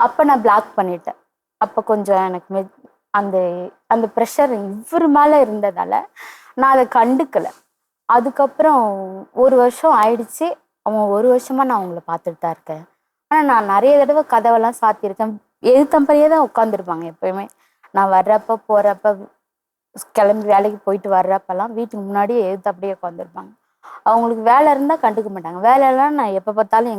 அப்போ நான் பிளாக் பண்ணிட்டேன். அப்போ கொஞ்சம் எனக்கு அந்த அந்த ப்ரெஷர் இவர் மேலே இருந்ததால நான் அதை கண்டுக்கலை. அதுக்கப்புறம் 1 வருஷம் ஆயிடுச்சு. அவன் 1 வருஷமா நான் அவங்கள பார்த்துட்டு தான் இருக்கேன். ஆனால் நான் நிறைய தடவை கதவெல்லாம் சாத்தியிருக்கேன். எதிர்த்தம்பறையே தான் உட்காந்துருப்பாங்க எப்பயுமே. நான் வர்றப்ப போகிறப்ப கிளம்பி வேலைக்கு போயிட்டு வர்றப்பெல்லாம் வீட்டுக்கு முன்னாடியே எதிர்த்து அப்படியே உட்காந்துருப்பாங்க. அவங்களுக்கு வேலை இருந்தால் கண்டுக்க மாட்டாங்க. வேலையெல்லாம் நான் எப்போ பார்த்தாலும்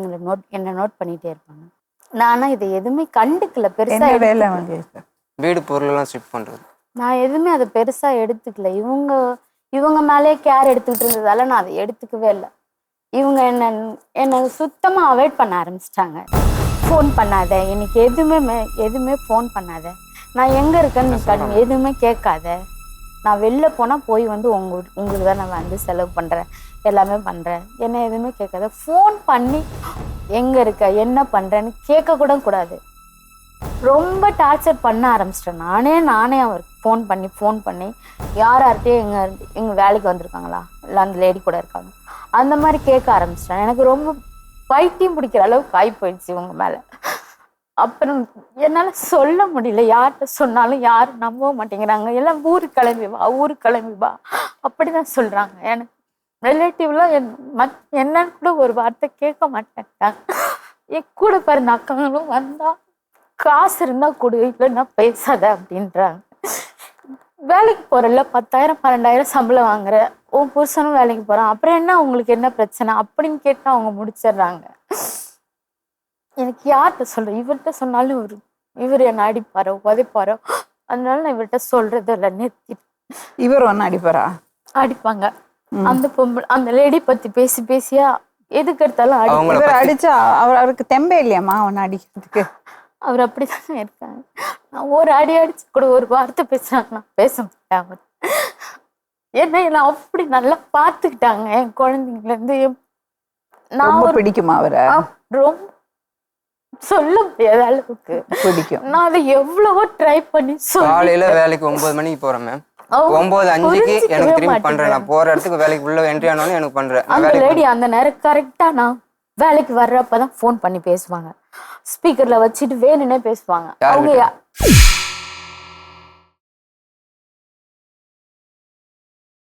என்னை நோட் பண்ணிகிட்டே இருப்பாங்க. நானும் இதை எதுவுமே கண்டுக்கல, பெருசாக வேலை வீடு பொருளெல்லாம் ஷிஃப்ட் பண்ணுறது. நான் எதுவுமே அதை பெருசாக எடுத்துக்கல. இவங்க மேலே கேர் எடுத்துக்கிட்டு இருந்ததால நான் அதை எடுத்துக்கவே இல்லை. இவங்க என்னை சுத்தமாக அவாய்ட் பண்ண ஆரம்பிச்சிட்டாங்க. ஃபோன் பண்ணாத, எனக்கு எதுவுமே ஃபோன் பண்ணாத, நான் எங்கே இருக்கேன்னு எதுவுமே கேட்காத, நான் வெளில போனால் போய் வந்து உங்களுக்கு தான் நான் வந்து செலவு பண்ணுறேன், எல்லாமே பண்ணுறேன், என்ன எதுவுமே கேட்காத. ஃபோன் பண்ணி எங்கே இருக்க என்ன பண்ணுறேன்னு கேட்கக்கூட கூடாது. ரொம்ப டார்ச்சர் பண்ண ஆரம்பிச்சிட்டேன். நானே அவருக்கு ஃபோன் பண்ணி யார்கிட்டையும் எங்கள் வேலைக்கு வந்திருக்காங்களா, இல்லை அந்த லேடி கூட இருக்காங்க, அந்த மாதிரி கேட்க ஆரம்பிச்சிட்டேன். எனக்கு ரொம்ப பைத்தியம் பிடிக்கிற அளவுக்கு ஆகி போயிடுச்சு இவங்க மேலே. அப்புறம் என்னால் சொல்ல முடியல. யார்கிட்ட சொன்னாலும் யாரும் நம்ப மாட்டேங்கிறாங்க. எல்லாம் ஊருக்கு கிளம்பி வா அப்படிதான் சொல்கிறாங்க. எனக்கு ரிலேட்டிவ்லாம் என்னன்னு கூட ஒரு வார்த்தை கேட்க மாட்டேங்கிறாங்க. என் கூட பிறந்த அக்காங்களும் வந்தால் காசு இருந்தால் கொடு, இல்லைன்னா பேசாத அப்படின்றாங்க. வேலைக்கு போகிறல்ல 10,000 12,000 சம்பளம் வாங்குற, உன் புருஷனும் வேலைக்கு போகிறான், அப்புறம் என்ன உங்களுக்கு என்ன பிரச்சனை அப்படின்னு கேட்டால் அவங்க முடிச்சிடுறாங்க. எனக்கு யார்கிட்ட சொல்கிறேன்? இவர்கிட்ட சொன்னாலும் இவர் என்னை அடிப்பாரோ உதைப்பாரோ, அதனால நான் இவர்கிட்ட சொல்றது இல்லை, நிறுத்திட்டு. இவர் ஒன்று அடிப்பாங்க. அந்த லேடி பற்றி பேசியா எதுக்கு எடுத்தாலும் அடிச்சா அவருக்கு தெம்பே இல்லையாம்மா அவனை அடிக்கிறதுக்கு? அவர் அப்படிதான் இருக்காங்க. நான் ஒரு அடி அடிச்சு கூட ஒரு வார்த்தை பேசுறாங்க, நான் பேச மாட்டேன். என்ன அப்படி நல்லா பார்த்துக்கிட்டாங்க என் குழந்தைங்கள இருந்து. நான் பிடிக்குமா அவரை? ரொம்ப சொல்ல முடியாத அளவுக்கு பிடிக்கும். நான் அதை எவ்வளவோ ட்ரை பண்ணி காலையில வேலைக்கு 9 மணிக்கு போறேன் மேம். 9:05க்கு எனக்கு திரும்பி பண்றேன். நான் போற இடத்துக்கு வேலைக்கு உள்ள என்ட்ரி ஆனாலும் எனக்கு பண்றேன். அந்த லேடி அந்த நேரம் கரெக்டா நான் வேலைக்கு வர்றப்பதான் ஃபோன் பண்ணி பேசுவாங்க. ஸ்பீக்கர்ல வச்சுட்டு வேணும்னே பேசுவாங்க. அவங்க